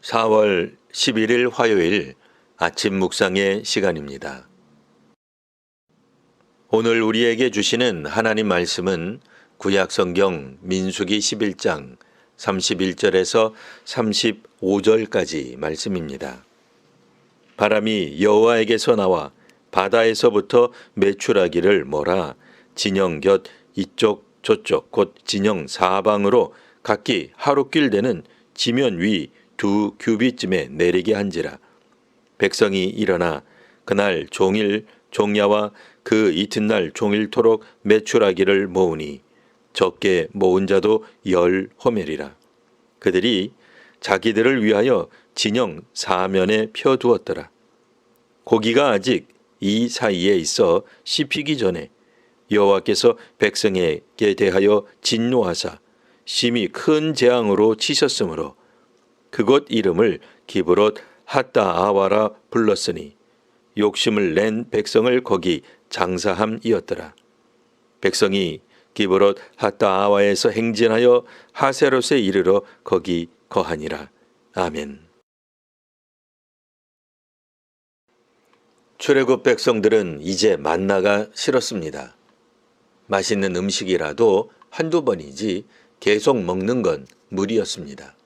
4월 11일 화요일 아침 묵상의 시간입니다. 오늘 우리에게 주시는 하나님 말씀은 구약성경 민수기 11장 31절에서 35절까지 말씀입니다. 바람이 여호와에게서 나와 바다에서부터 메추라기를 몰아 진영 곁 이쪽 저쪽 곧 진영 사방으로 각기 하루길 되는 지면 위 2규빗쯤에 내리게 한지라. 백성이 일어나 그날 종일 종야와 그 이튿날 종일토록 메추라기를 모으니 적게 모은 자도 10호멜이라. 그들이 자기들을 위하여 진영 사면에 펴두었더라. 고기가 아직 이 사이에 있어 씹히기 전에 여호와께서 백성에게 대하여 진노하사 심히 큰 재앙으로 치셨으므로 그곳 이름을 기브롯 핫다아와라 불렀으니 욕심을 낸 백성을 거기 장사함이었더라. 백성이 기브롯 핫다아와에서 행진하여 하세롯에 이르러 거기 거하니라. 아멘. 출애굽 백성들은 이제 만나가 싫었습니다. 맛있는 음식이라도 한두 번이지 계속 먹는 건 무리였습니다.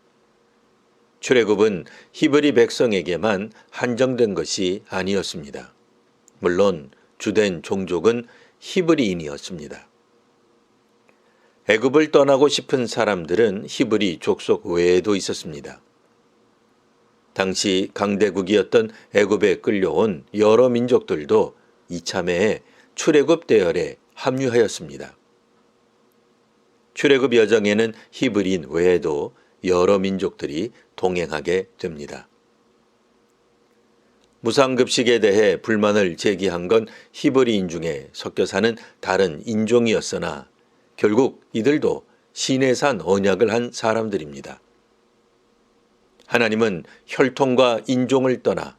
출애굽은 히브리 백성에게만 한정된 것이 아니었습니다. 물론 주된 종족은 히브리인이었습니다. 애굽을 떠나고 싶은 사람들은 히브리 족속 외에도 있었습니다. 당시 강대국이었던 애굽에 끌려온 여러 민족들도 이참에 출애굽 대열에 합류하였습니다. 출애굽 여정에는 히브리인 외에도 여러 민족들이 동행하게 됩니다. 무상급식에 대해 불만을 제기한 건 히브리인 중에 섞여 사는 다른 인종이었으나 결국 이들도 시내산 언약을 한 사람들입니다. 하나님은 혈통과 인종을 떠나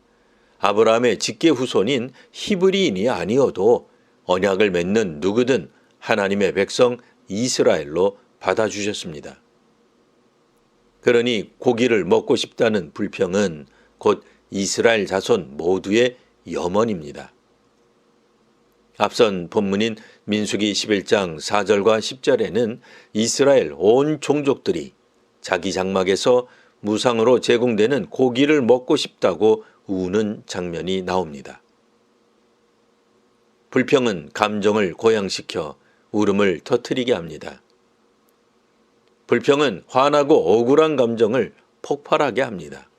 아브라함의 직계 후손인 히브리인이 아니어도 언약을 맺는 누구든 하나님의 백성 이스라엘로 받아주셨습니다. 그러니 고기를 먹고 싶다는 불평은 곧 이스라엘 자손 모두의 염원입니다. 앞선 본문인 민수기 11장 4절과 10절에는 이스라엘 온 종족들이 자기 장막에서 무상으로 제공되는 고기를 먹고 싶다고 우는 장면이 나옵니다. 불평은 감정을 고양시켜 울음을 터뜨리게 합니다. 불평은 화나고 억울한 감정을 폭발하게 합니다.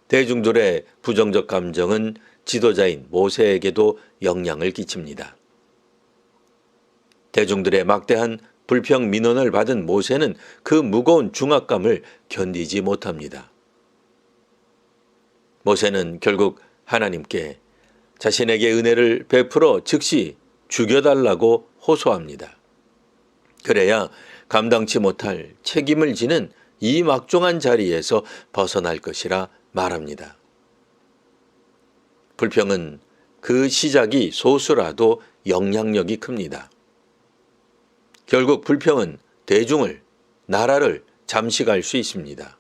대중들의 부정적 감정은 지도자인 모세에게도 영향을 끼칩니다. 대중들의 막대한 불평 민원을 받은 모세는 그 무거운 중압감을 견디지 못합니다. 모세는 결국 하나님께 자신에게 은혜를 베풀어 즉시 죽여달라고 호소합니다. 그래야 감당치 못할 책임을 지는 이 막중한 자리에서 벗어날 것이라 말합니다. 불평은 그 시작이 소수라도 영향력이 큽니다. 결국 불평은 대중을, 나라를 잠식할 수 있습니다.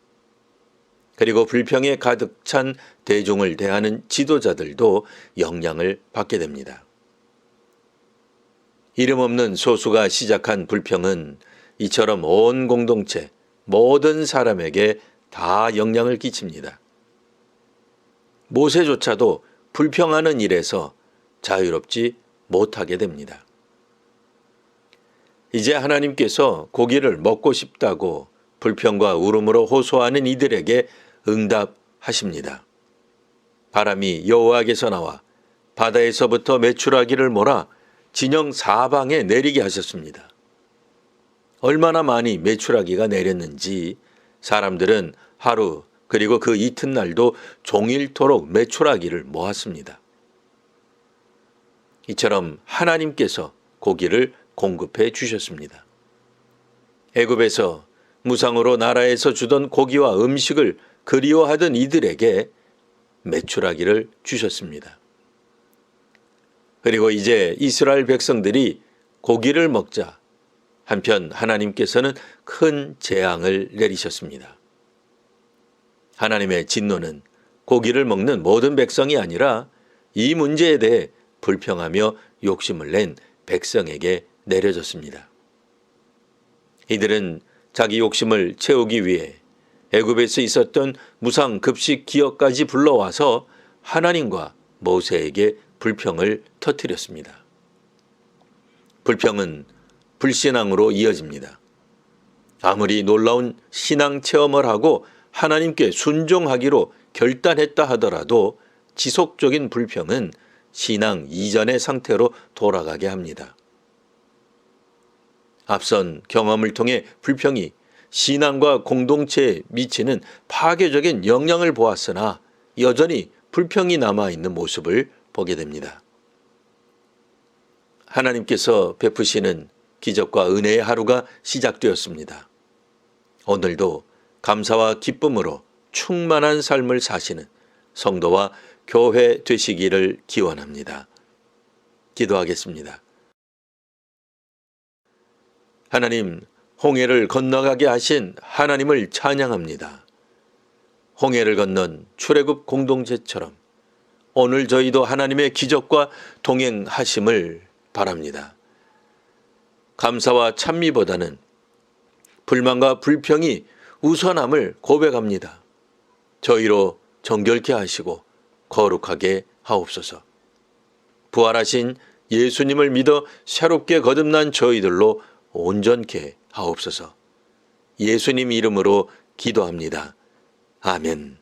그리고 불평에 가득 찬 대중을 대하는 지도자들도 영향을 받게 됩니다. 이름 없는 소수가 시작한 불평은 이처럼 온 공동체, 모든 사람에게 다 영향을 끼칩니다. 모세조차도 불평하는 일에서 자유롭지 못하게 됩니다. 이제 하나님께서 고기를 먹고 싶다고 불평과 울음으로 호소하는 이들에게 응답하십니다. 바람이 여호와에게서 나와 바다에서부터 메추라기를 몰아 진영 사방에 내리게 하셨습니다. 얼마나 많이 메추라기가 내렸는지 사람들은 하루 그리고 그 이튿날도 종일토록 메추라기를 모았습니다. 이처럼 하나님께서 고기를 공급해 주셨습니다. 애굽에서 무상으로 나라에서 주던 고기와 음식을 그리워하던 이들에게 메추라기를 주셨습니다. 그리고 이제 이스라엘 백성들이 고기를 먹자 한편 하나님께서는 큰 재앙을 내리셨습니다. 하나님의 진노는 고기를 먹는 모든 백성이 아니라 이 문제에 대해 불평하며 욕심을 낸 백성에게 내려졌습니다. 이들은 자기 욕심을 채우기 위해 애굽에서 있었던 무상 급식 기업까지 불러와서 하나님과 모세에게 불평을 터뜨렸습니다. 불평은 불신앙으로 이어집니다. 아무리 놀라운 신앙 체험을 하고 하나님께 순종하기로 결단했다 하더라도 지속적인 불평은 신앙 이전의 상태로 돌아가게 합니다. 앞선 경험을 통해 불평이 신앙과 공동체에 미치는 파괴적인 영향을 보았으나 여전히 불평이 남아있는 모습을 보게 됩니다. 하나님께서 베푸시는 기적과 은혜의 하루가 시작되었습니다. 오늘도 감사와 기쁨으로 충만한 삶을 사시는 성도와 교회 되시기를 기원합니다. 기도하겠습니다. 하나님, 홍해를 건너가게 하신 하나님을 찬양합니다. 홍해를 건넌 출애굽 공동체처럼 오늘 저희도 하나님의 기적과 동행하심을 바랍니다. 감사와 찬미보다는 불만과 불평이 우선함을 고백합니다. 저희로 정결케 하시고 거룩하게 하옵소서. 부활하신 예수님을 믿어 새롭게 거듭난 저희들로 온전케 하옵소서. 예수님 이름으로 기도합니다. 아멘.